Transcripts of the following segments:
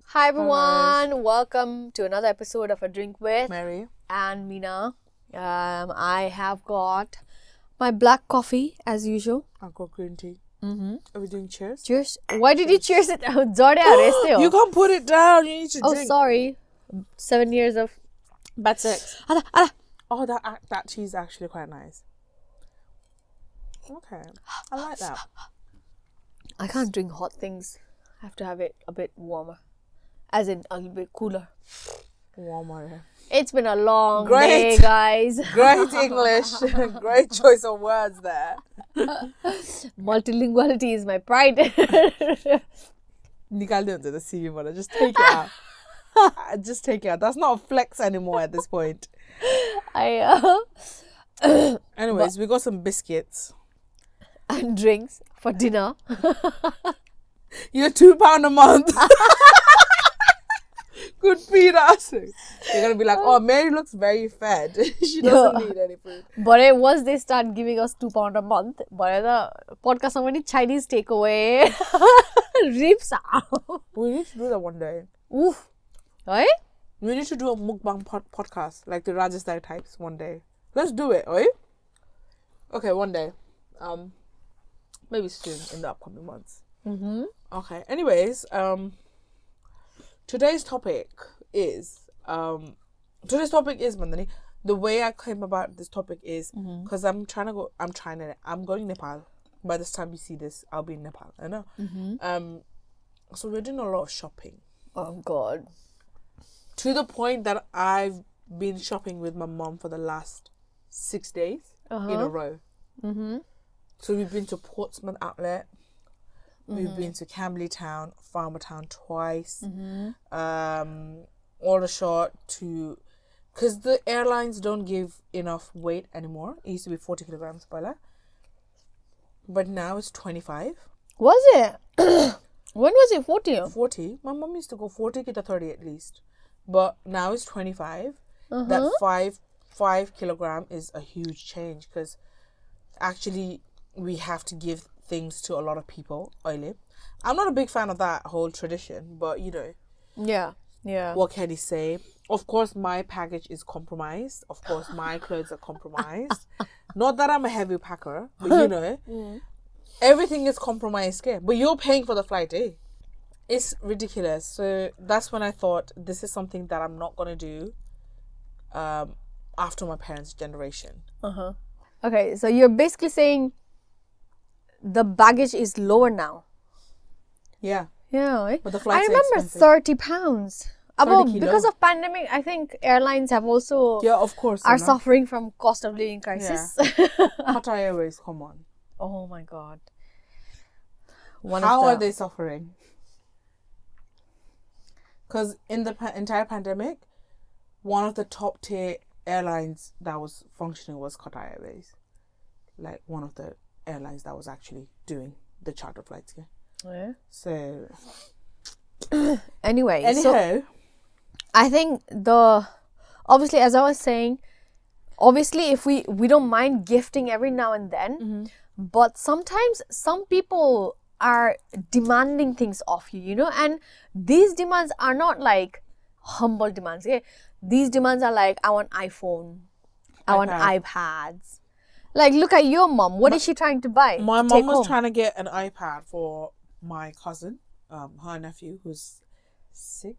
Hi everyone, welcome to another episode of A Drink with Mary and Mina. I have got my black coffee as usual. I've got green tea. Mm-hmm. Are we doing cheers? Cheers. Why did you cheers it? You You can't put it down. You need to Oh, drink. sorry. 7 years of Bad sex. Ala. Oh, that tea is actually quite nice. Okay, I like that. I can't drink hot things. I have to have it a bit warmer. As in a little bit cooler. Warmer. It's been a long Great. day, guys. Great English. Great choice of words there. Multilinguality is my pride. Nikal didn't do the CV, but just take it out. Just take it out. That's not a flex anymore at this point. Anyways, we got some biscuits. And drinks for dinner. You're £2 a month. Could feed us. You're gonna be like, oh, Mary looks very fed. She doesn't need any food. But once they start giving us £2 a month, but the podcast somebody Chinese takeaway rips out. We need to do that one day. Oof. Right? We need to do a mukbang podcast like the Rajasthan types one day. Let's do it, oi? Okay, one day. Maybe soon in the upcoming months. Mm-hmm. Okay. Anyways, today's topic is Mandani. The way I came about this topic is because I'm going Nepal. By this time you see this, I'll be in Nepal. I know. Mm-hmm. So we're doing a lot of shopping. Oh God. To the point that I've been shopping with my mom for the last 6 days in a row. Mm-hmm. So we've been to Portsmouth Outlet. We've been to Camberley Town, Farmer Town twice. Aldershot to... Because the airlines don't give enough weight anymore. It used to be 40 kilograms, spoiler. But now it's 25. Was it? When was it 40? 40. My mom used to go 40 to 30 at least. But now it's 25. That 5 kilogram is a huge change because actually we have to give things to a lot of people oily. I'm not a big fan of that whole tradition, but you know. Yeah. What can he say? Of course, my package is compromised. Of course, my clothes are compromised. Not that I'm a heavy packer, but you know, everything is compromised. Okay? But you're paying for the flight, eh? It's ridiculous. So that's when I thought this is something that I'm not gonna do after my parents' generation. Okay, so you're basically saying the baggage is lower now. Yeah. Yeah. Eh? But the I flights are remember expensive. £30. 30 Because kilo. of pandemic, I think airlines have also Yeah, of course. are you know. suffering from cost of living crisis. Qatar Airways, come on. Oh my God. How are they suffering? Because in the entire pandemic, one of the top tier airlines that was functioning was Qatar Airways. Like one of the airlines that was actually doing the charter flights. Yeah. So Anyway, anyhow, so I think obviously, as I was saying, obviously if we don't mind gifting every now and then, but sometimes some people are demanding things of you, you know, and these demands are not like humble demands. Okay? These demands are like, I want iPhone, I want iPads. Like, look at your mom. What is she trying to buy? my mom was trying to get an iPad for my cousin, her nephew, who's 7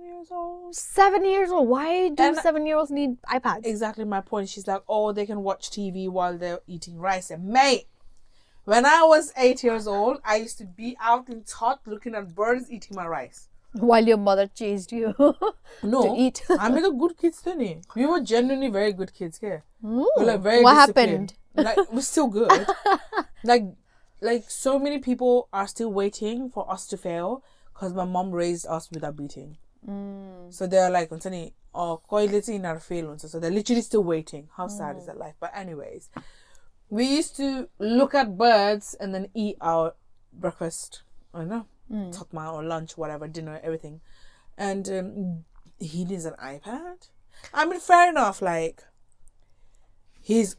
years old. 7 years old. Why do 7-year-olds need iPads? Exactly my point. She's like, oh, they can watch TV while they're eating rice. And mate, when I was 8 years old, I used to be out in Tot looking at birds eating my rice. While your mother chased you to eat. I made a good kids, Tony. We were genuinely very good kids here. We were like very What disciplined. Like, we're still good. like so many people are still waiting for us to fail because my mom raised us without beating. So they're like, Tony, oh, fail. So they're literally still waiting. How sad is that life? But anyways, we used to look at birds and then eat our breakfast. I don't know. Tatma or lunch, whatever, dinner, everything. And he needs an iPad. I mean, fair enough, like, he's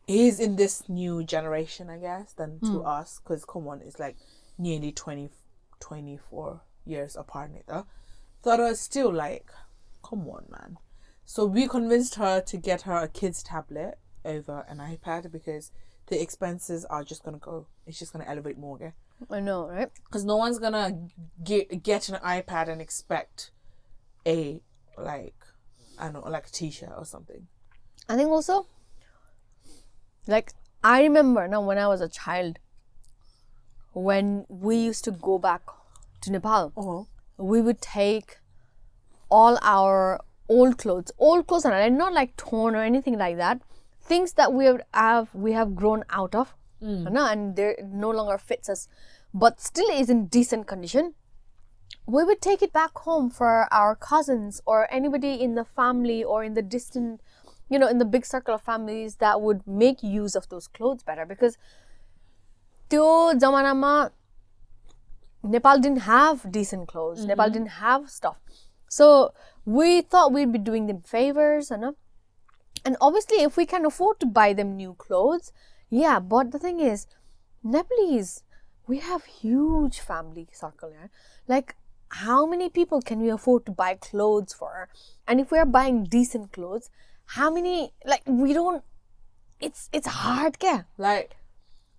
he's in this new generation, I guess, than to us. Because come on, it's like nearly 24 years apart. Neither. That was still like, come on, man. So we convinced her to get her a kid's tablet over an iPad because the expenses are just gonna go. It's just gonna elevate more, okay? I know, right? Because no one's gonna get an iPad and expect a like, I don't know, like a T-shirt or something. I think also, like, I remember now when I was a child, when we used to go back to Nepal, we would take all our old clothes, and not like torn or anything like that, things that we have grown out of, and they no longer fits us, but still is in decent condition. We would take it back home for our cousins or anybody in the family or in the distant, in the big circle of families that would make use of those clothes better, because त्यो जमानामा Nepal didn't have decent clothes. Nepal didn't have stuff. So we thought we'd be doing them favors, and obviously if we can afford to buy them new clothes, yeah, but the thing is, Nepalese, we have huge family circle, yeah? Like, how many people can we afford to buy clothes for? And if we are buying decent clothes, how many, like, we don't, it's hard, kya? Like,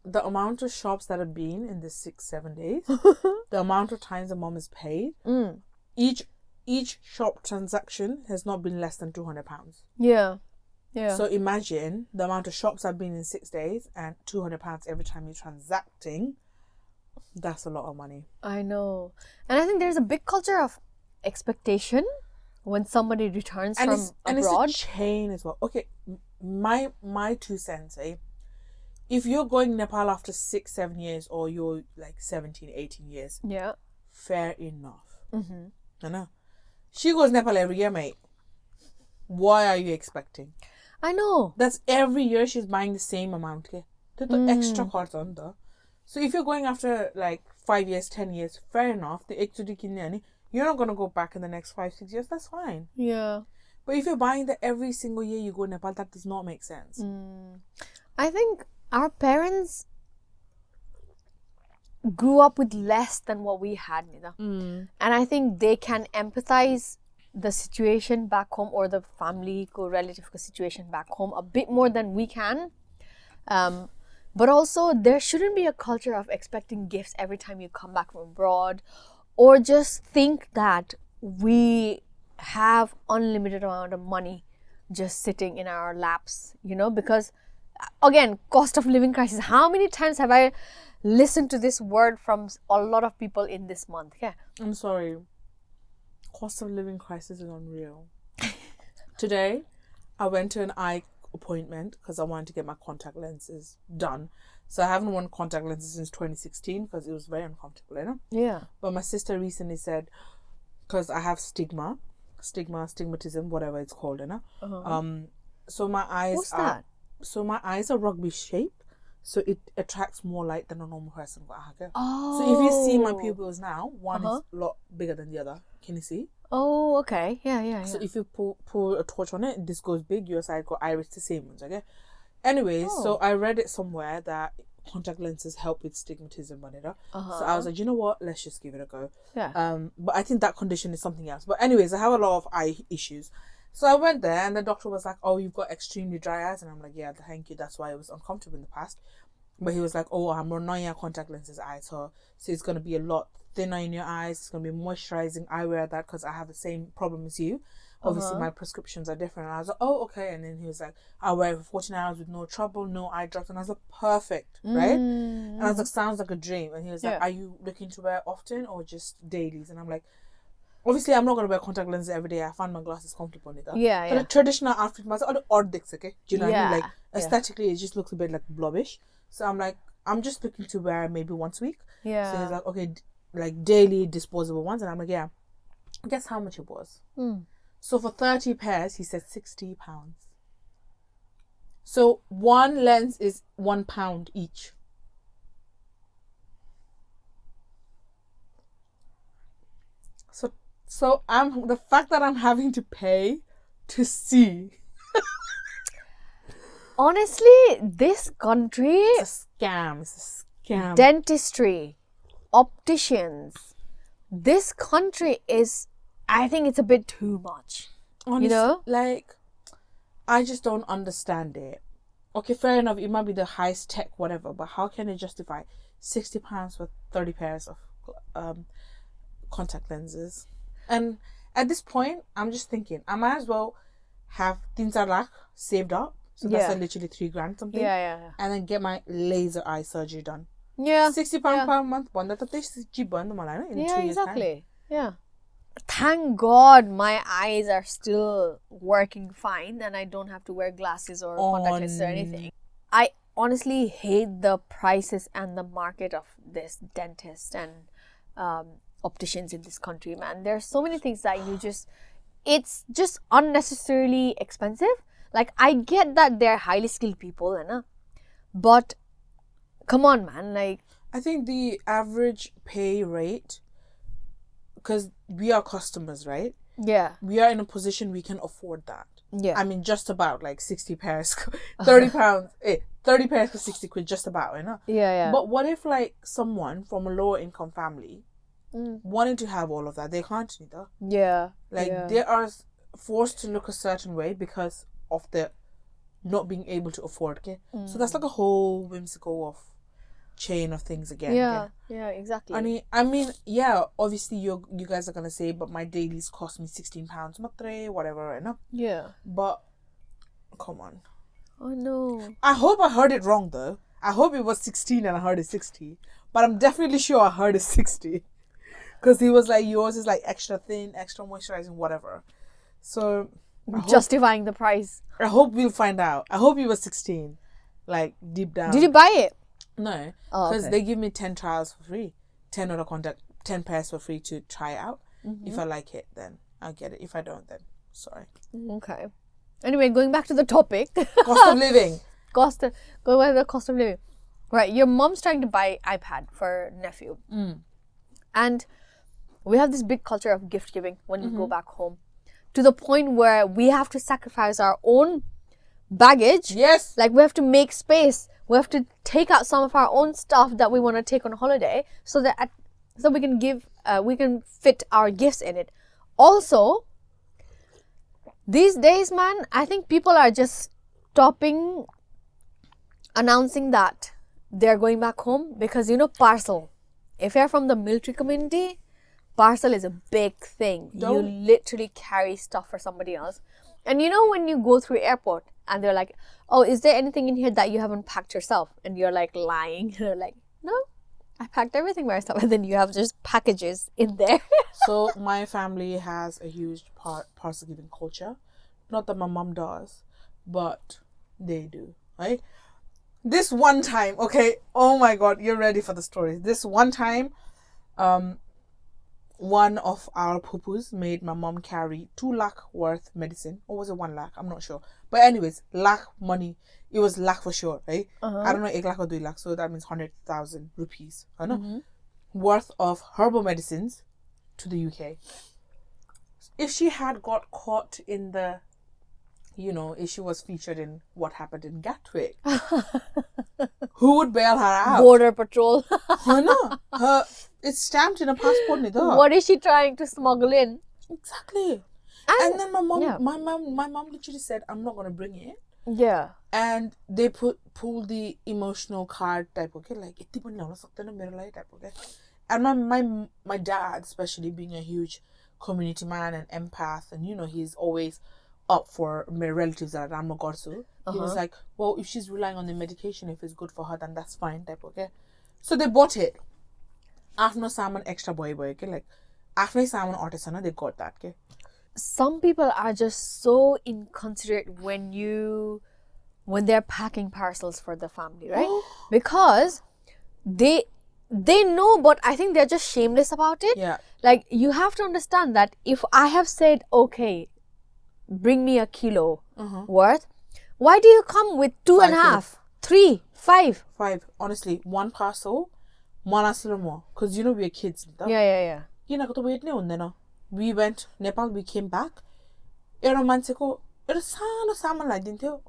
the amount of shops that have been in the 6-7 days, the amount of times the mom is paid, each shop transaction has not been less than £200. Yeah. So imagine the amount of shops I've been in 6 days and £200 every time you're transacting. That's a lot of money. I know. And I think there's a big culture of expectation when somebody returns from abroad. And it's a chain as well. Okay, my 2 cents, if you're going Nepal after 6-7 years, or you're like 17-18 years, yeah, fair enough. I know. She goes Nepal every year, mate. Why are you expecting? I know. That's every year she's buying the same amount. Okay? The extra cards on the. So if you're going after like 5 years, 10 years, fair enough. The extra you're not gonna go back in the next 5-6 years. That's fine. Yeah. But if you're buying that every single year you go Nepal, that does not make sense. I think our parents grew up with less than what we had, Nida. And I think they can empathize the situation back home, or the family relative situation back home, a bit more than we can. But also, there shouldn't be a culture of expecting gifts every time you come back from abroad, or just think that we have unlimited amount of money just sitting in our laps, because again, cost of living crisis. How many times have I listened to this word from a lot of people in this month? Yeah. I'm sorry. Cost of living crisis is unreal. Today, I went to an eye appointment because I wanted to get my contact lenses done. So I haven't worn contact lenses since 2016 because it was very uncomfortable, Yeah. But my sister recently said, because I have stigmatism, whatever it's called, so my eyes What's that? So my eyes are rugby shaped, so it attracts more light than a normal person. Oh. So if you see my pupils now, one is a lot bigger than the other. Can you see? Oh, okay. Yeah. So if you pull a torch on it, this goes big, your side got iris the same ones, okay? Anyways, so I read it somewhere that contact lenses help with stigmatism, whatever. So I was like, you know what? Let's just give it a go. Yeah. But I think that condition is something else. But anyways, I have a lot of eye issues. So I went there and the doctor was like, oh, you've got extremely dry eyes. And I'm like, yeah, thank you. That's why it was uncomfortable in the past. But he was like, oh, I'm running your contact lenses eye. So it's going to be a lot thinner in your eyes. It's going to be moisturizing. I wear that because I have the same problem as you. Obviously, my prescriptions are different. And I was like, oh, okay. And then he was like, I wear it for 14 hours with no trouble, no eye drops. And I was like, perfect, right? And I was like, sounds like a dream. And he was like, are you looking to wear often or just dailies? And I'm like, obviously, I'm not going to wear contact lenses every day. I find my glasses comfortable. Yeah. But a traditional outfit, all the odd dicks, okay? Do you know what I mean? Like, aesthetically, it just looks a bit like blobbish. So I'm like, I'm just looking to wear maybe once a week. Yeah. So he's like, okay, like daily disposable ones. And I'm like, yeah. Guess how much it was? So for 30 pairs, he said £60. So one lens is £1 each. So the fact that I'm having to pay to see honestly, this country, It's a scam. It's a scam. dentistry, opticians, this country is, I think it's a bit too much. Honestly, You know? like, I just don't understand it. Okay, fair enough. It might be the highest tech, whatever, but how can it justify £60 for 30 pairs of contact lenses? And at this point, I'm just thinking, I might as well have 3 lakh saved up. So that's Yeah. like literally 3 grand something. Yeah. And then get my laser eye surgery done. Yeah. £60 per month. In 2 Yeah, 3 years' time. exactly. Yeah. Thank God my eyes are still working fine and I don't have to wear glasses or contact lenses or anything. I honestly hate the prices and the market of this dentist and opticians in this country, man. There's so many things that it's just unnecessarily expensive. Like, I get that they're highly skilled people, but come on, man. Like, I think the average pay rate, because we are customers, right? yeah. We are in a position we can afford that. Yeah. I mean, just about, like 60 pairs, 30 pounds, 30 pairs for 60 quid, just about, Yeah. But what if, like, someone from a lower income family wanted to have all of that? They can't either. Yeah. Like, they are forced to look a certain way because of the not being able to afford, okay? So that's like a whole whimsical of chain of things again. Yeah. Okay? Yeah, exactly. I mean, yeah, obviously you guys are gonna say, but my dailies cost me £16, whatever, right now. Yeah. But come on. Oh no. I hope I heard it wrong though. I hope it was 16 and I heard it 60. But I'm definitely sure I heard it 60. Because he was like, yours is like extra thin, extra moisturizing, whatever. So Justifying the price. I hope we'll find out. I hope it was 16. Like deep down. Did you buy it? No. Oh, Because okay. they give me 10 trials for free. 10 other contact, 10 pairs for free to try out. If I like it, then I'll get it. If I don't, then sorry. Okay. Anyway, going back to the topic. Cost of living. Go back to the cost of living. Right, your mom's trying to buy iPad for nephew. And we have this big culture of gift giving when we go back home. To the point where we have to sacrifice our own baggage. Yes. Like, we have to make space. We have to take out some of our own stuff that we want to take on holiday so that we can fit our gifts in it. Also, these days, man, I think people are just stopping announcing that they're going back home because, parcel. If you're from the military community, parcel is a big thing. You literally carry stuff for somebody else. And when you go through airport and they're like, oh, is there anything in here that you haven't packed yourself? And you're like lying. You're like, no, I packed everything myself. And then you have just packages in there. So my family has a huge parcel giving culture. Not that my mom does, but they do, right? This one time, okay, oh my God, you're ready for the story. This one time, one of our pupus made my mom carry 2 lakh worth medicine. Or was it 1 lakh? I'm not sure. But anyways, lakh money. It was lakh for sure, right? I don't know, 1 lakh or 2 lakh. So that means 100,000 rupees. I know. Worth of herbal medicines to the UK. If she had got caught in the, if she was featured in what happened in Gatwick, who would bail her out? Border patrol. It's stamped in a passport. What is she trying to smuggle in? Exactly. And then my mom, yeah. my mom literally said, "I'm not gonna bring it." Yeah. And they pulled the emotional card type, okay, like type, okay. And my dad, especially being a huge community man and empath, and he's always up for my relatives that I'm not gorsu. He was like, well, if she's relying on the medication, if it's good for her, then that's fine, type, okay. So they bought it. After someone extra boy, okay, like after someone artisan, they got that, okay. Some people are just so inconsiderate when they're packing parcels for the family, right? Because they know, but I think they're just shameless about it. Yeah. Like, you have to understand that if I have said, okay, bring me a kilo worth, why do you come with 2.5, 3, 5? 5. Honestly, one parcel, one more. Because we're kids. Yeah. We went Nepal, we came back. It was saman like didn't you?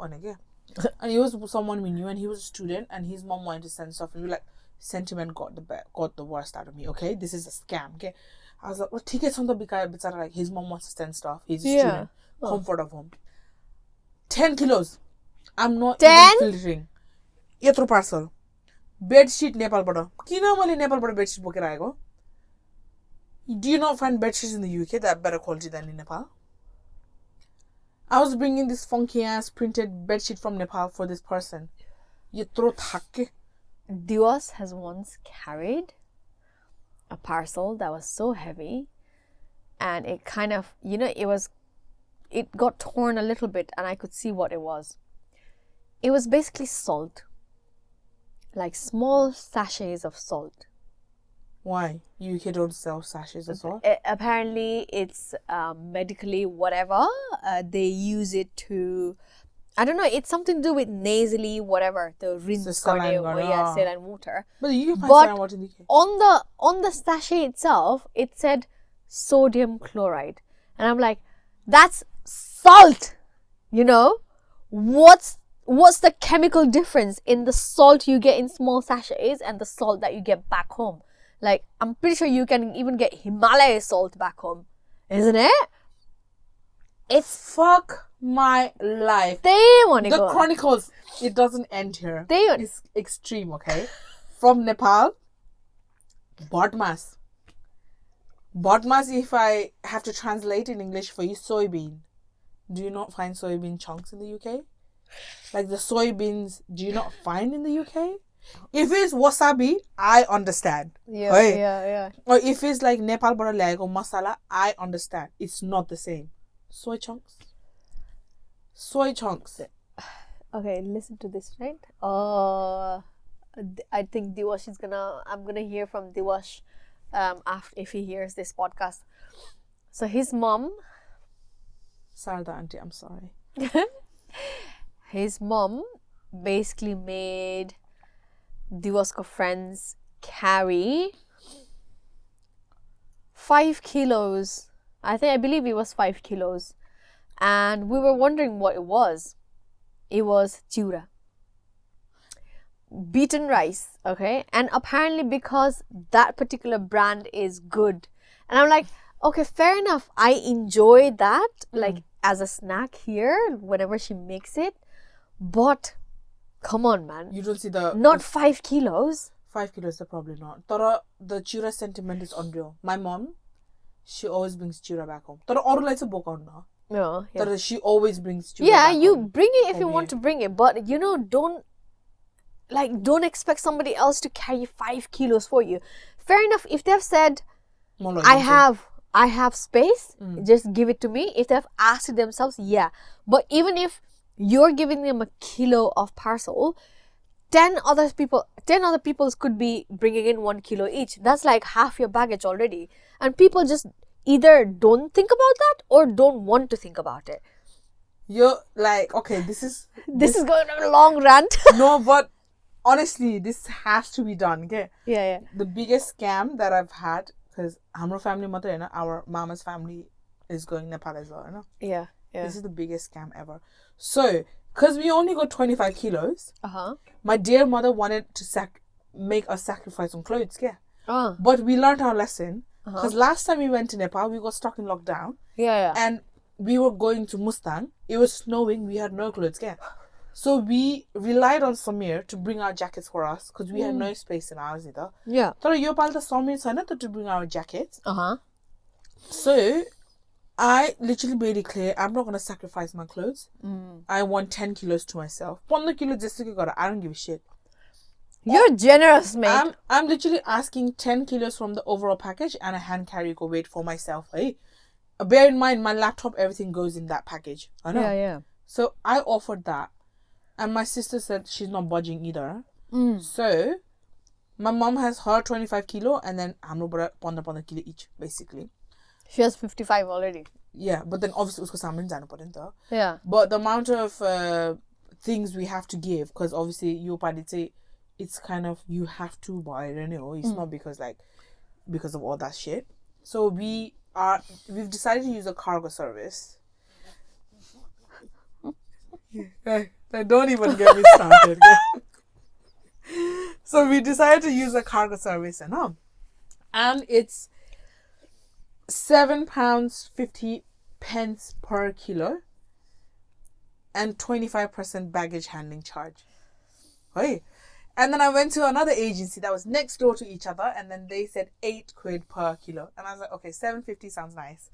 And he was someone we knew, and he was a student, and his mom wanted to send stuff, and we were like, sentiment got the worst out of me. Okay, this is a scam. Okay, I was like, well, tickets on the because like his mom wants to send stuff. He's a student, comfort of home. 10 kilos. I'm not 10? even filtering. Yetro parcel. Bedsheet Nepal bada. Kina male Nepal bada bedsheet boker aego. Do you not find bedsheets in the UK that are better quality than in Nepal? I was bringing this funky ass printed bedsheet from Nepal for this person. Yetro thakke. Diwas has once carried a parcel that was so heavy, and it kind of, it got torn a little bit, and I could see what it was. It was basically salt, like small sachets of salt. Why? UK don't sell sachets of salt? Apparently, it's medically whatever. They use it to, I don't know, it's something to do with nasally whatever, the rinse saline water. But you can find saline water in the UK. On the sachet itself, it said sodium chloride. And I'm like, that's salt! What's the chemical difference in the salt you get in small sachets and the salt that you get back home? Like, I'm pretty sure you can even get Himalaya salt back home. Isn't it? It's fuck my life. The chronicles, it doesn't end here. It's extreme, okay? From Nepal, Bodmas. Bodmas, if I have to translate in English for you, soybean. Do you not find soybean chunks in the UK? Like the soybeans, do you not find in the UK? If it's wasabi, I understand. Yeah. Or if it's like Nepal bada ल्याएको masala, I understand. It's not the same. Soy chunks. Okay, listen to this, right? I think Diwash I'm gonna hear from Diwash after, if he hears this podcast. So his mom, Sarda auntie, I'm sorry. His mom basically made Diwash's friends carry 5 kilos. I believe it was 5 kilos. And we were wondering what it was. It was chura. Beaten rice, okay? And apparently because that particular brand is good. And I'm like, okay, fair enough. I enjoy that, like, as a snack here, whenever she makes it. But, come on, man. You don't see Not 5 kilos. 5 kilos, probably not. Tara, the chura sentiment is unreal. My mom, she always brings chura back home. Tara, aru lai cha bokaun na. Yeah. Tara, she always brings chura back home. Yeah, you bring it if you want to bring it. But, don't expect somebody else to carry 5 kilos for you. Fair enough, if they've said, I have space, just give it to me. If they've asked it themselves, yeah. But even if you're giving them a kilo of parcel, 10 other people could be bringing in 1 kilo each. That's like half your baggage already. And people just either don't think about that or don't want to think about it. You're like, okay, this is going on a long rant. No, but honestly, this has to be done, okay? Yeah. The biggest scam that I've had, because our family, our mama's family is going Nepal as well, Yeah. This is the biggest scam ever. So, because we only got 25 kilos, my dear mother wanted to make us sacrifice on clothes, yeah. But we learned our lesson, because last time we went to Nepal, we got stuck in lockdown. Yeah. And we were going to Mustang. It was snowing. We had no clothes, yeah. So we relied on Samir to bring our jackets for us, because we had no space in ours either. Yeah. So yo palta Samir छैन to bring our jackets. So I literally made it clear, I'm not going to sacrifice my clothes. I want 10 kilos to myself. 15 kilos just to go. I don't give a shit. You're generous, mate. I'm literally asking 10 kilos from the overall package and a hand carry go weight for myself. Hey? Bear in mind, my laptop, everything goes in that package. I know. Yeah. So I offered that. And my sister said she's not budging either. So my mom has her 25 kilo and then I'm going to kilo each, basically. She has 55 already. Yeah, but then obviously usko samne janu paryo ni ta. Yeah. But the amount of things we have to give, because obviously you say it's kind of you have to buy it anyway. It's not because of all that shit. So we've decided to use a cargo service. Like, don't even get me started. So we decided to use a cargo service and it's £7.50 per kilo and 25% baggage handling charge. Hey. And then I went to another agency that was next door to each other, and then they said £8 per kilo. And I was like, okay, 750 sounds nice.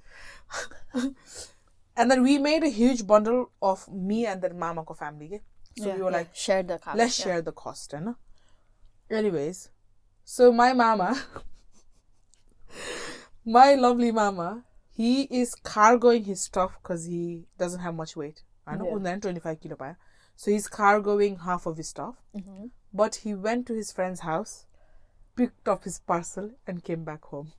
And then we made a huge bundle of me and the Mama ko family. Okay? So we were like, share the cost. Let's share the cost. You know? Anyways, so my mama, my lovely mama, he is cargoing his stuff because he doesn't have much weight. I know, 25 kilo. So he's cargoing half of his stuff. Mm-hmm. But he went to his friend's house, picked up his parcel, and came back home.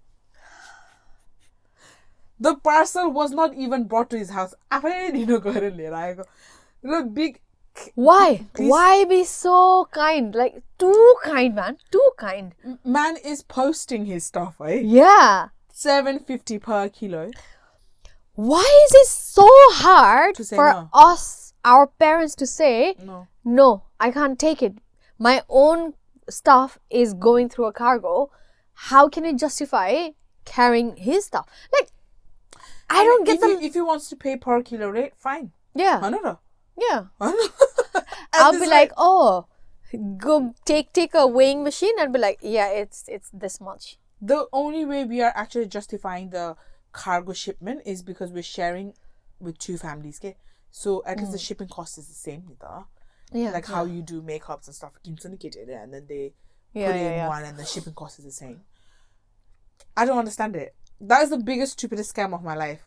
The parcel was not even brought to his house. Big. Why? Please. Why be so kind? Like, too kind, man. Too kind. Man is posting his stuff, right? Yeah. $7.50 per kilo. Why is it so hard for no. us, our parents, to say, no, I can't take it. My own stuff is going through a cargo. How can I justify carrying his stuff? Like, I don't get the... If he wants to pay per kilo rate, fine. Yeah. Yeah. I'll be like, oh, go take a weighing machine and be like, yeah, it's this much. The only way we are actually justifying the cargo shipment is because we're sharing with two families. Okay? So at least the shipping cost is the same. Like how you do makeups and stuff, and then they put it in one and the shipping cost is the same. I don't understand it. That is the biggest, stupidest scam of my life.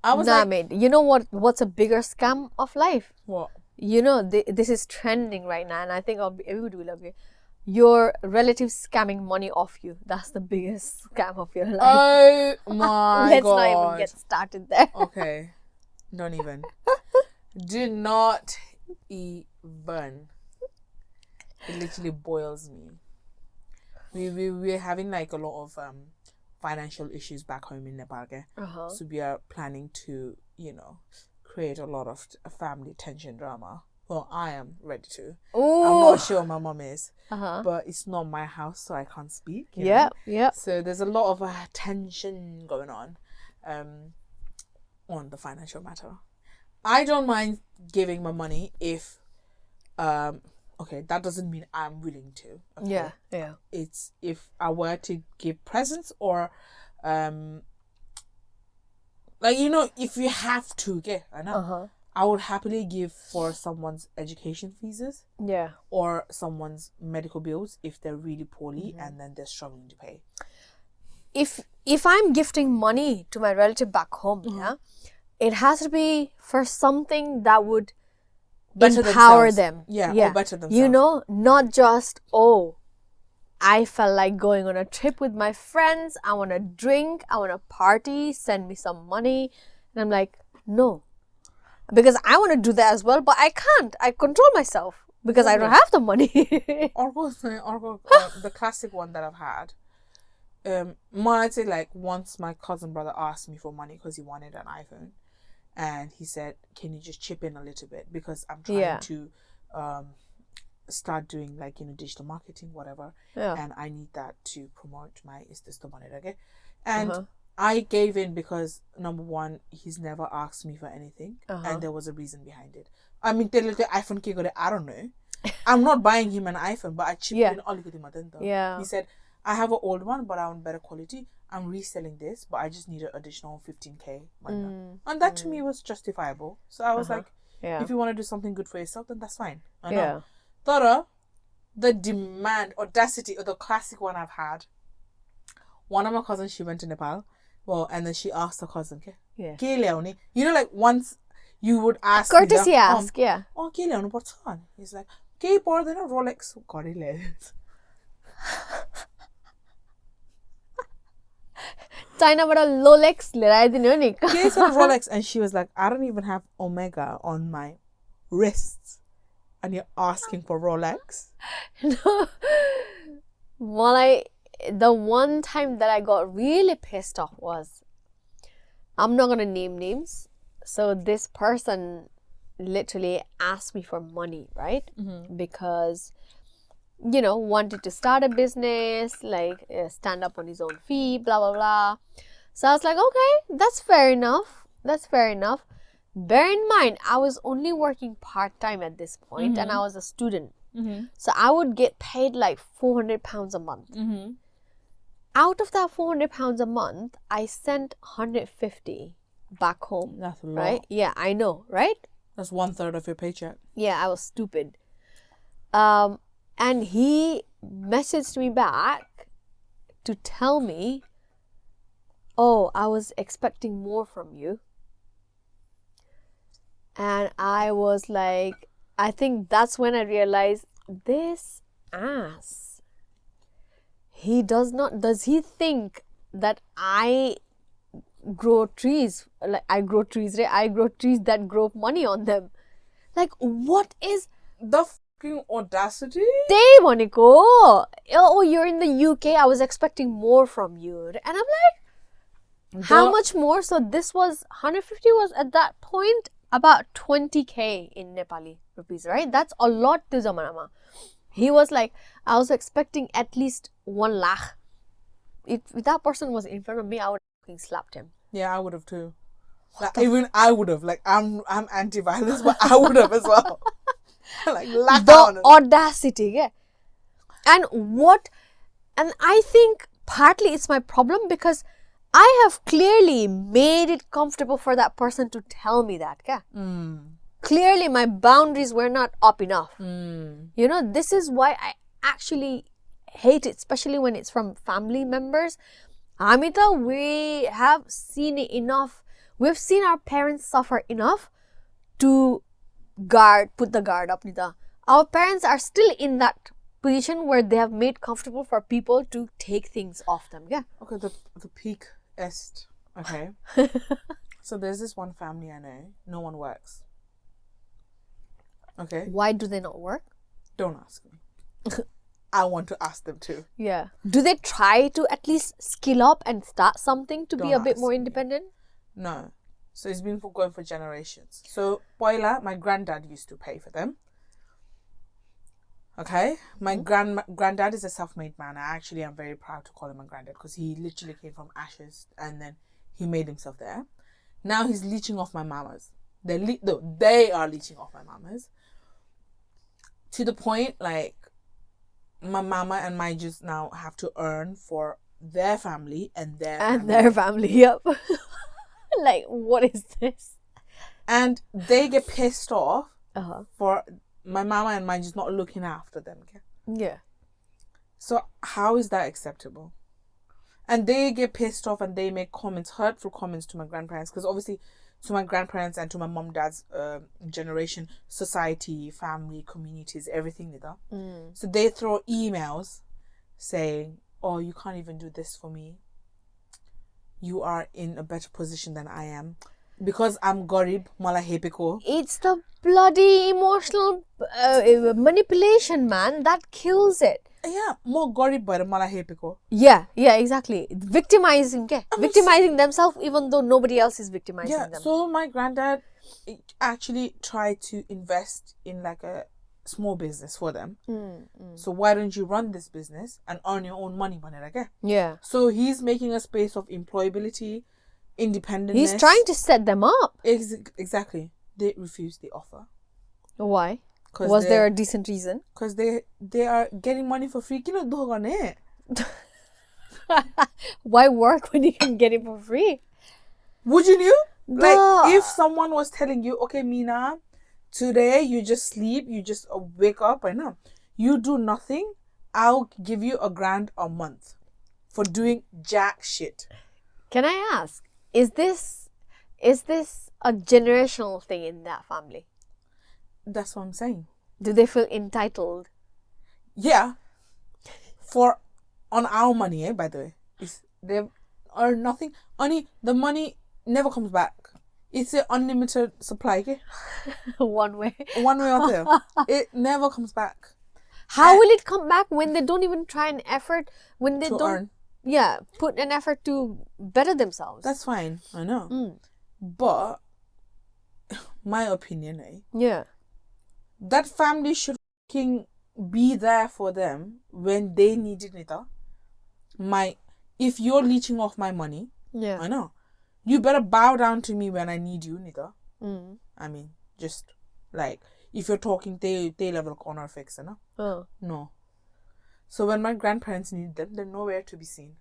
I was mate. You know what's a bigger scam of life? What? You know, this is trending right now, and I think everybody will agree. Your relatives scamming money off you. That's the biggest scam of your life. Oh my God. Let's not even get started there. Okay. Don't even. Do not even. It literally boils me. We're having like a lot of financial issues back home in Nepal. So we are planning to, create a lot of family tension drama. Well, I am ready to. Ooh. I'm not sure my mom is. But it's not my house, so I can't speak. Yeah. So there's a lot of tension going on the financial matter. I don't mind giving my money if that doesn't mean I'm willing to. Okay? Yeah. It's if I were to give presents or if you have to get, I would happily give for someone's education fees. Yeah. Or someone's medical bills if they're really poorly and then they're struggling to pay. If I'm gifting money to my relative back home, it has to be for something that would empower them. Or better themselves. Not just, I felt like going on a trip with my friends. I want to drink. I want to party. Send me some money. And I'm like, no. Because I want to do that as well, but I can't. I control myself because I don't have the money. The classic one that I've had. I'd say like once my cousin brother asked me for money because he wanted an iPhone. And he said, can you just chip in a little bit? Because I'm trying to start doing like, digital marketing, whatever. Yeah. And I need that to promote my Is This the Money, okay? And I gave in because, number one, he's never asked me for anything. And there was a reason behind it. I mean, the iPhone, I don't know. I'm not buying him an iPhone, but I chipped in all the Yeah. He said, I have an old one, but I want better quality. I'm reselling this, but I just need an additional 15K. And that to me was justifiable. So I was like, if you want to do something good for yourself, then that's fine. I know. Yeah. Thora, the demand, audacity, or the classic one I've had. One of my cousins, she went to Nepal. Well, and then she asked her cousin, like once you would ask courtesy ask, yeah. Oh, what's on? He's like, okay, more than a Rolex. China but a Rolex Rolex, and she was like, I don't even have Omega on my wrists, and you're asking for Rolex. No. Well, the one time that I got really pissed off was, I'm not gonna name names. So this person literally asked me for money, right? Because, wanted to start a business, like stand up on his own feet, blah, blah, blah. So I was like, okay, that's fair enough. That's fair enough. Bear in mind, I was only working part-time at this point, and I was a student. So I would get paid like £400 a month. Out of that £400 a month, I sent 150 back home. That's a lot. Right? Yeah, I know, right? That's 1/3 of your paycheck. Yeah, I was stupid. And he messaged me back to tell me, oh, I was expecting more from you. And I was like, I think that's when I realized, this ass, does he think that I grow trees, like I grow trees that grow money on them? Like, what is The fucking audacity? they want to go? Oh, you're in the UK, I was expecting more from you. And I'm like, how much more? So this was 150 was at that point about 20k in Nepali rupees, right? That's a lot to Zamanama. He was like, I was expecting at least 1 lakh. If that person was in front of me, I would have fucking slapped him. Yeah, I would have too. Like, even I would have. Like, I'm anti-violence, but I would have as well. Like, the audacity, yeah. And I think partly it's my problem because I have clearly made it comfortable for that person to tell me that, yeah. Clearly my boundaries were not up enough. This is why I actually hate it, especially when it's from family members. Amita, we have seen it enough. We've seen our parents suffer enough to put the guard up, Nita. Our parents are still in that position where they have made comfortable for people to take things off them, yeah. Okay, the peak est. Okay. So there's this one family I know. No one works. Okay. Why do they not work? Don't ask me. I want to ask them too. Yeah. Do they try to at least skill up and start something to be a bit more independent? No. So it's been going for generations. So Boiler, my granddad used to pay for them. Okay. My granddad is a self-made man. I actually am very proud to call him a granddad because he literally came from ashes and then he made himself there. Now he's leeching off my mamas. They are leeching off my mamas. To the point, like, my mama and my just now have to earn for their family and their family. Yep. Like, what is this? And they get pissed off for my mama and mine just not looking after them. Okay? Yeah. So how is that acceptable? And they get pissed off and they make hurtful comments to my grandparents, because obviously to my grandparents and to my mom, dad's generation, society, family, communities, everything like that. So they throw emails saying, oh, you can't even do this for me. You are in a better position than I am. Because I'm Garib, Mala Hepiko. It's the bloody emotional manipulation, man. That kills it. Yeah, more Garib by the Mala Hepiko. Yeah, exactly. Victimizing, victimizing themselves even though nobody else is victimizing them. So my granddad actually tried to invest in like a small business for them. So why don't you run this business and earn your own money, okay? Yeah. So he's making a space of employability, independence. He's trying to set them up. Exactly. They refused the offer. Why? Was there a decent reason? Because they are getting money for free. Why work when you can get it for free? Would you knew? Like, if someone was telling you, okay, Mina, today you just sleep, you just wake up, I know, you do nothing, I'll give you $1,000 a month for doing jack shit. Can I ask, is this a generational thing in that family? That's what I'm saying. Do they feel entitled? Yeah. On our money, by the way. They earn nothing. Only the money never comes back. It's an unlimited supply, okay? One way or there. It never comes back. How will it come back when they don't even try an effort, when they don't earn? Yeah, put an effort to better themselves? That's fine, I know. But my opinion, Yeah. that family should fucking be there for them when they needed it. If you're leeching off my money, Yeah. I know, you better bow down to me when I need you, Nita. I mean, just like if you're talking they level corner fix, you know? Oh. No. So when my grandparents need them, they're nowhere to be seen.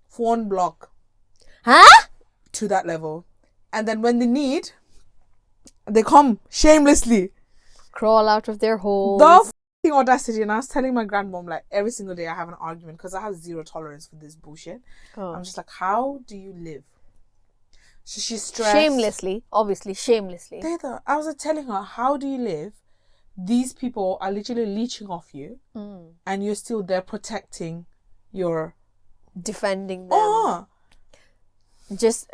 Phone block. Huh? To that level. And then when they need, they come shamelessly. Crawl out of their holes. The f***ing audacity. And I was telling my grandmom, like, every single day I have an argument because I have zero tolerance for this bullshit. Oh. I'm just like, how do you live? So she's stressed. Shamelessly. Obviously, shamelessly. I was telling her, how do you live? These people are literally leeching off you. And you're still there protecting your... Defending them. Oh! Just,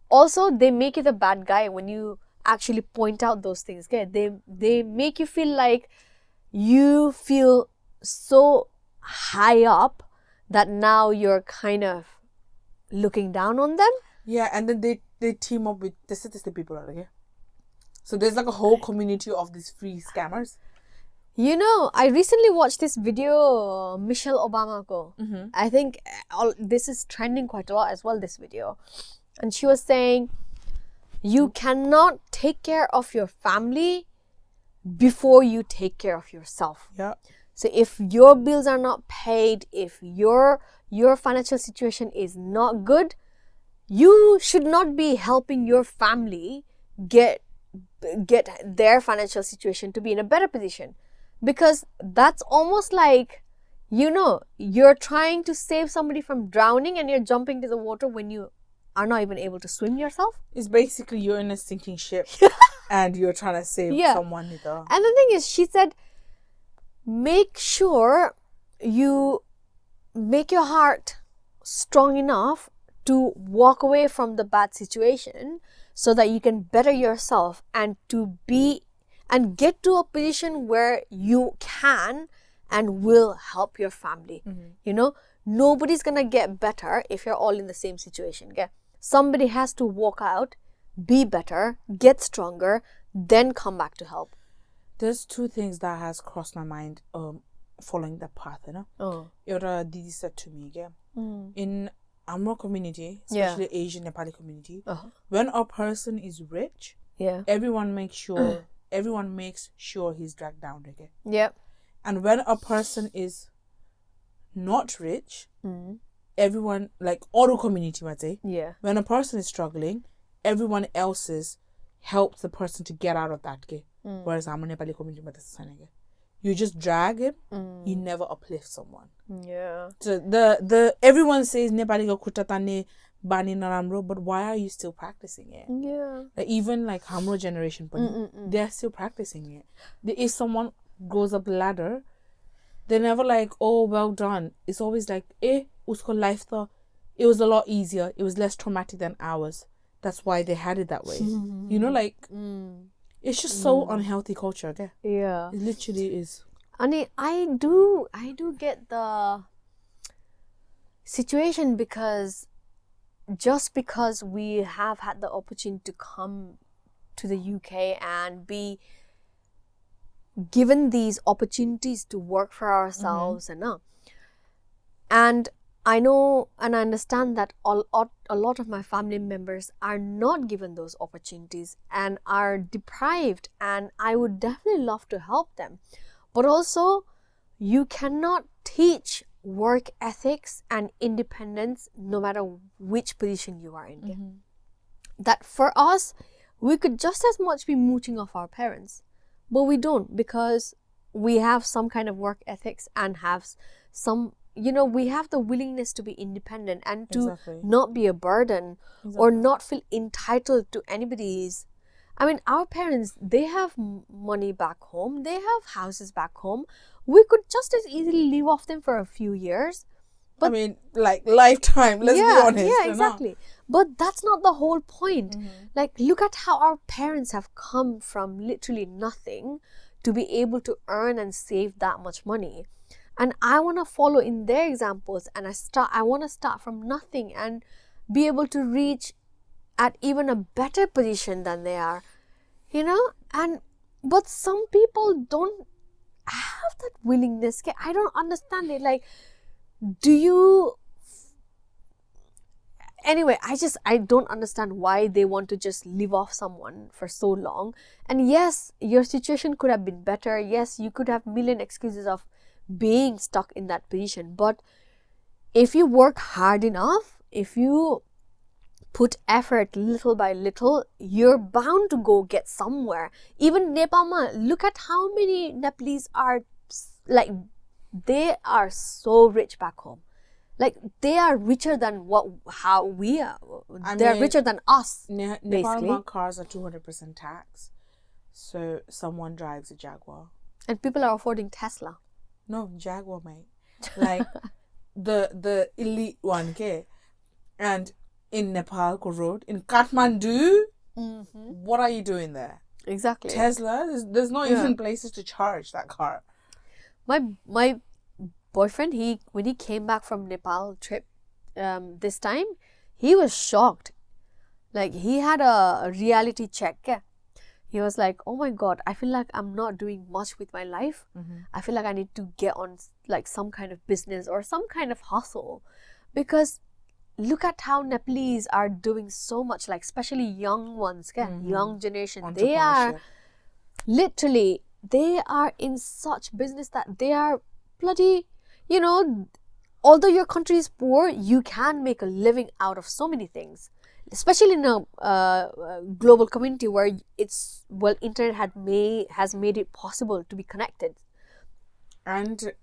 also, they make you the bad guy when you actually point out those things. Okay? They make you feel like you feel so high up that now you're kind of looking down on them. Yeah, and then they team up with the statistic people, okay? So there's like a whole community of these free scammers. You know, I recently watched this video, Michelle Obama ko. I think this is trending quite a lot as well, this video. And she was saying, you cannot take care of your family before you take care of yourself. Yeah. So if your bills are not paid, if your financial situation is not good, you should not be helping your family get their financial situation to be in a better position. Because that's almost like, you know, you're trying to save somebody from drowning and you're jumping to the water when you are not even able to swim yourself. It's basically you're in a sinking ship and you're trying to save someone. Either. And the thing is, she said, make sure you make your heart strong enough to walk away from the bad situation so that you can better yourself and get to a position where you can and will help your family. You know, nobody's gonna get better if you're all in the same situation. Okay? Somebody has to walk out, be better, get stronger, then come back to help. There's two things that has crossed my mind following that path, you know? Your Didi said to me, in Amro community, especially Asian Nepali community, when a person is rich, everyone makes sure he's dragged down again. Yep. And when a person is not rich, everyone, like all community might say, when a person is struggling, everyone else's helps the person to get out of that. Whereas I'm a Nepali community, you just drag him, you never uplift someone. Yeah. So the everyone says Nepali ko kutatane bani naramro, but why are you still practicing it? Yeah. Like, even like Hamro generation, but they're still practicing it. If someone goes up the ladder, they're never like, oh, well done. It's always like, usko life tha, it was a lot easier. It was less traumatic than ours. That's why they had it that way. You know, like, it's just so unhealthy culture, okay? Yeah. It literally is. I do get the situation because we have had the opportunity to come to the UK and be given these opportunities to work for ourselves and I know and I understand that a lot of my family members are not given those opportunities and are deprived, and I would definitely love to help them. But also, you cannot teach work ethics and independence no matter which position you are in. That for us, we could just as much be mooching off our parents, but we don't, because we have some kind of work ethics and have some, you know, we have the willingness to be independent and to not be a burden or not feel entitled to anybody's. I mean, our parents, they have money back home, they have houses back home. We could just as easily live off them for a few years. But, I mean, like lifetime, let's be honest. Yeah, exactly. But that's not the whole point. Like, look at how our parents have come from literally nothing to be able to earn and save that much money. And I want to follow in their examples, and I want to start from nothing and be able to reach at even a better position than they are. you know, but some people don't have that willingness. Okay? I don't understand it. Like, do you? Anyway, I don't understand why they want to just live off someone for so long. And yes, your situation could have been better. Yes, you could have million excuses of being stuck in that position. But if you work hard enough, if you put effort little by little, you're bound to go get somewhere. Even Nepal, look at how many Nepalese are like, they are so rich back home. Like, they are richer than how we are. They're richer than us. Nepal cars are 200% tax. So someone drives a Jaguar. And people are affording Tesla. No, Jaguar, mate. Like the elite one, okay? And in Nepal, road, in Kathmandu, what are you doing there? Exactly. Tesla, there's not even places to charge that car. My boyfriend, when he came back from Nepal trip this time, he was shocked. Like, he had a reality check. He was like, oh my god, I feel like I'm not doing much with my life. I feel like I need to get on like some kind of business or some kind of hustle, because look at how Nepalese are doing so much, like especially young ones, young generation. They are literally, they are in such business that they are bloody, you know, although your country is poor, you can make a living out of so many things, especially in a global community where internet has made it possible to be connected. And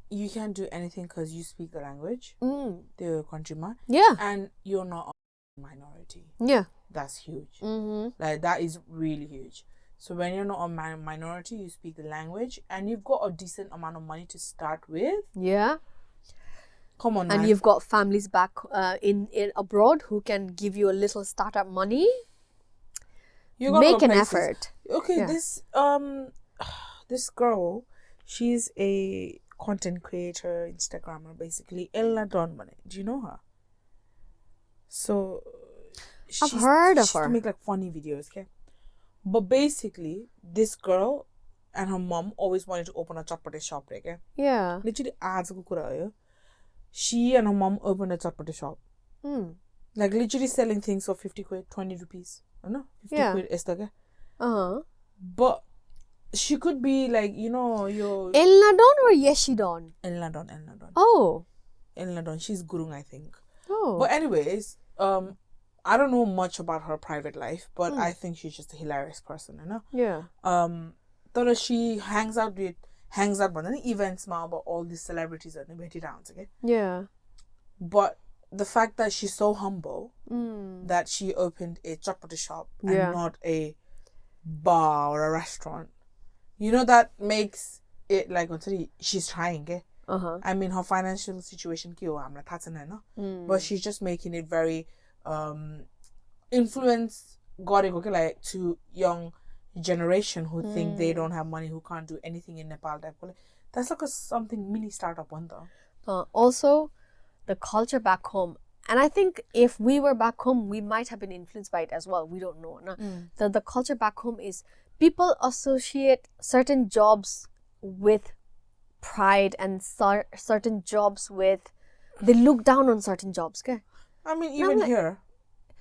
you can do anything because you speak the language, the countryman. Yeah. And you're not a minority. Yeah. That's huge. Like, that is really huge. So when you're not a minority, you speak the language, and you've got a decent amount of money to start with. Yeah. Come on, and man. You've got families back in abroad who can give you a little startup money. You make an effort. Okay, this girl, she's a content creator, Instagrammer, basically. Ella Donman. Do you know her? So I've heard of her. She make like funny videos, okay? But basically, this girl and her mom always wanted to open a chatpati shop, okay? Yeah. Literally, she and her mom opened a chatpati shop. Like, literally selling things for 50 quid, 20 rupees. I don't know, 50 quid is the. But she could be like, you know, your Elnadon or Yeshidon? Elnadon. Oh. Elnadon. She's Gurung, I think. Oh. But anyways, I don't know much about her private life, but I think she's just a hilarious person, you know? Yeah. Though she hangs out with events now about all these celebrities and the downs, okay? Yeah. But the fact that she's so humble that she opened a chapati shop and not a bar or a restaurant, you know, that makes it like, she's trying, eh? I mean, her financial situation, but she's just making it very influence like to young generation who think they don't have money, who can't do anything in Nepal. That's like something mini startup one though. Also, the culture back home, and I think if we were back home, we might have been influenced by it as well. We don't know. No? The culture back home is people associate certain jobs with pride and certain jobs with, they look down on certain jobs. Okay? I mean, even here,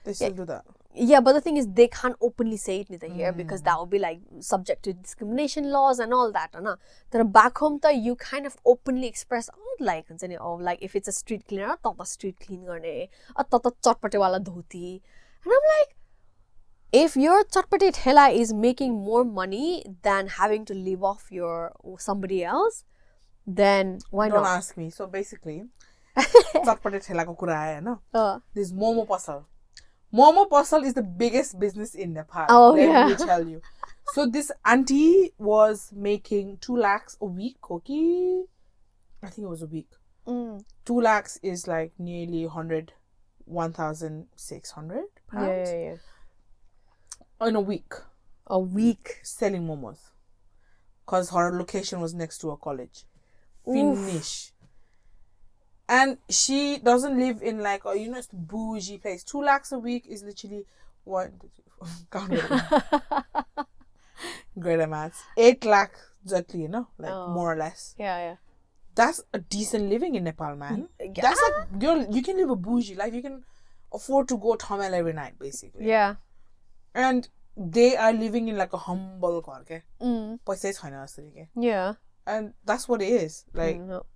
they still do that. Yeah, but the thing is, they can't openly say it neither here because that would be like subject to discrimination laws and all that. Then back home, you kind of openly express, like if it's a street cleaner, street clean garne, chatpati wala dhoti. And I'm like, if your chatpati thela is making more money than having to live off somebody else, then why not? Don't ask me. So basically, chatpati thela ko kura hai na. This Momo Pasal. Momo Pasal is the biggest business in Nepal. Let me tell you. So this auntie was making 2 lakhs a week, okay? I think it was a week. 2 lakhs is like nearly 1,600 pounds. Yeah. In a week. A week. Selling momos. Because her location was next to a college. Oof. Finish. And she doesn't live in like it's a bougie place. 2 lakhs a week is literally 1, 2, 3, 4. Great at maths. 8 lakh exactly, you know, like Oh. more or less. Yeah. That's a decent living in Nepal, man. Yeah. That's like you can live a bougie life. You can afford to go Tamil every night, basically. Yeah. And they are living in like a humble car, okay? Paisa छैन जसरी के. Yeah. And that's what it is. Like, No.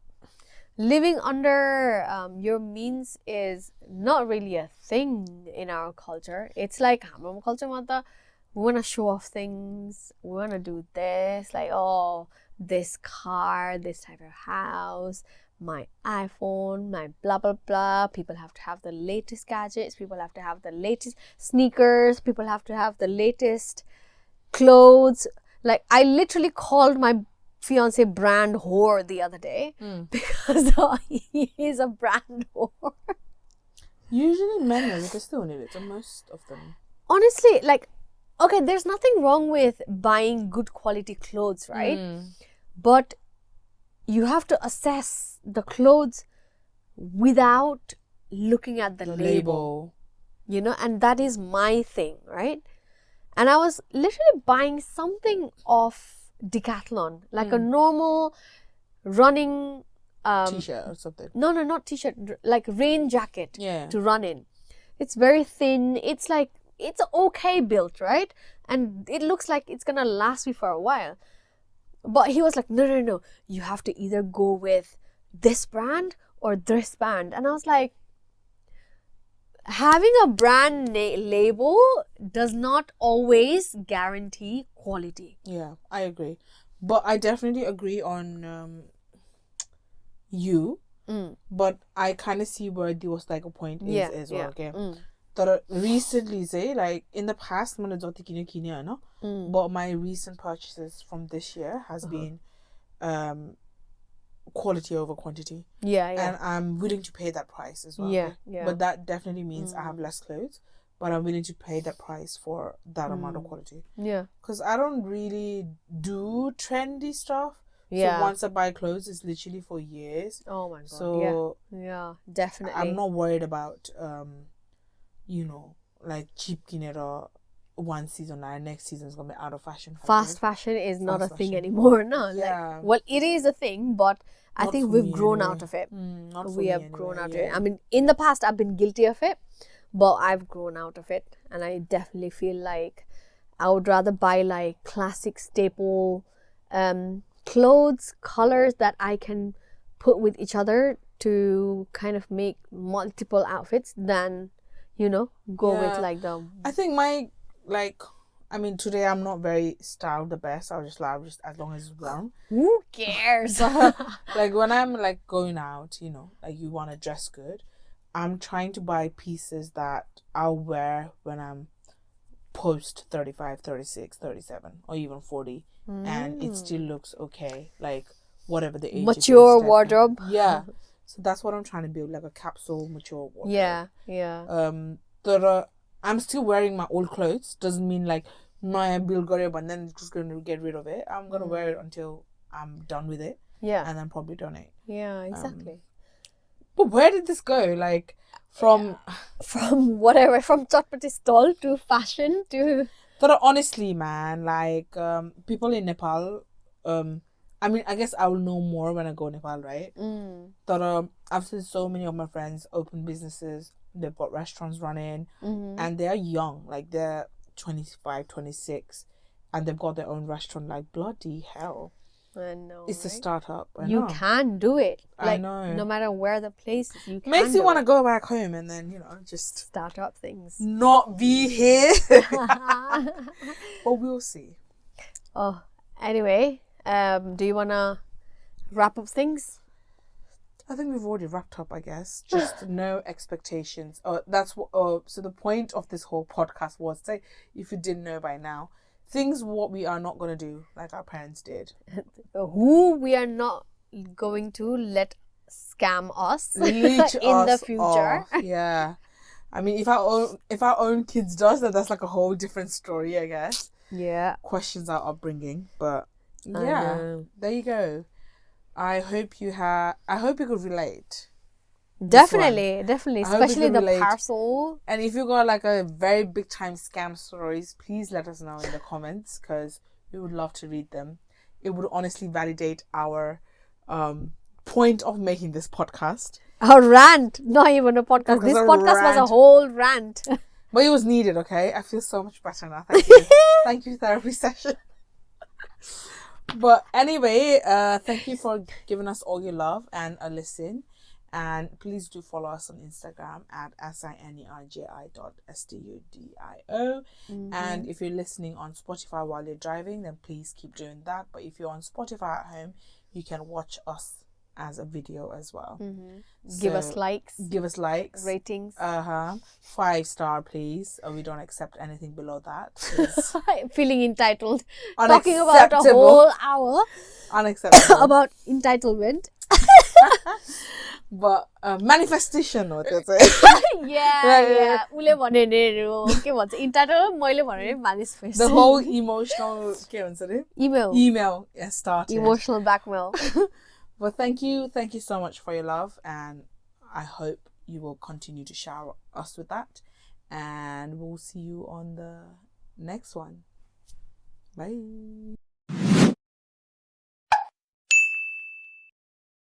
Living under your means is not really a thing in our culture. It's like हाम्रो culture मा त we want to show off things. We want to do this, like, oh, this car, this type of house, my iPhone, my blah blah blah. People have to have the latest gadgets. People have to have the latest sneakers. People have to have the latest clothes. Like, I literally called my fiance brand whore the other day because he is a brand whore. usually men are just doing it. So most of them. Honestly, like, okay, there's nothing wrong with buying good quality clothes, right? But you have to assess the clothes without looking at the label, you know, and that is my thing, right? And I was literally buying something off Decathlon, like a normal running T-shirt or something. No, not t-shirt, like rain jacket Yeah. to run in. It's very thin. It's like, it's okay built, right? And it looks like it's gonna last me for a while. But he was like, no. You have to either go with this brand or this brand. And I was like, having a brand label does not always guarantee quality. Yeah, I agree. But I definitely agree on you. But I kind of see where there was like a point is as well, okay? But recently, say, like, in the past, but my recent purchases from this year has been quality over quantity. Yeah. And I'm willing to pay that price as well. Yeah. But that definitely means I have less clothes, but I'm willing to pay that price for that amount of quality. Yeah. Because I don't really do trendy stuff. Yeah. So once I buy clothes, it's literally for years. Oh my god. So yeah, definitely. I'm not worried about you know, like cheap kinera one season and next season is gonna be out of fashion. Fast fashion is not a Fast thing fashion. anymore. No. Yeah. Like, well, it is a thing, but I Not think for we've me grown anyway. out of it. Not for We me have anyway, grown out of yeah. it. I mean, in the past, I've been guilty of it, but I've grown out of it. And I definitely feel like I would rather buy like classic staple clothes, colors that I can put with each other to kind of make multiple outfits than, you know, go with Yeah. like the... I think today I'm not very styled the best. I'll just as long as it's brown. Who cares? Like when I'm like going out, you know, like you want to dress good, I'm trying to buy pieces that I'll wear when I'm post 35, 36, 37 or even 40 and it still looks okay, like whatever the age Mature is, wardrobe. Yeah. So that's what I'm trying to build, like a capsule mature wardrobe. Yeah. I'm still wearing my old clothes. Doesn't mean like no, I build gareb and then just going to get rid of it. I'm gonna wear it until I'm done with it. Yeah. And then probably donate. Yeah, exactly. But where did this go? Like from whatever, from chatpati stall to fashion to... But honestly, man, like people in Nepal, I guess I will know more when I go Nepal, right? But I've seen so many of my friends open businesses. They've got restaurants running, and they're young, like they're 25, 26, and they've got their own restaurant. Like, bloody hell. I know, It's a right? startup. You can do it. Like, I know. no matter where the place is, you can Makes you do want to it. go back home and then, you know, just Start up things. not be here. But we'll see. Oh, anyway, do you want to wrap up things? I think we've already wrapped up, I guess. Just no expectations. That's what. So the point of this whole podcast was, say, if you didn't know by now, things what we are not gonna do like our parents did. Who we are not going to let scam us Leech in the us future. off. Yeah, I mean, if our own kids does that, that's like a whole different story, I guess. Yeah. Questions our upbringing, but I yeah, know. there you go. I hope you could relate. Definitely, I hope you especially can the relate. parcel. And if you got like a very big time scam stories, please let us know in the comments because we would love to read them. It would honestly validate our point of making this podcast. A rant, not even a podcast. This podcast was a whole rant. But it was needed, okay? I feel so much better now. Thank you. Thank you, therapy session. But anyway, thank you for giving us all your love and a listen. And please do follow us on Instagram at sinergi.studio. And if you're listening on Spotify while you're driving, then please keep doing that. But if you're on Spotify at home, you can watch us as a video as well. So give us likes, ratings, 5-star please. We don't accept anything below that. Feeling entitled, talking about a whole hour unacceptable about entitlement. But manifestation, what is it? Yeah. Ule भने नि के भन्छ entitled मैले भने manifest. The whole emotional email started. Emotional blackmail. But thank you so much for your love, and I hope you will continue to shower us with that, and we'll see you on the next one. Bye.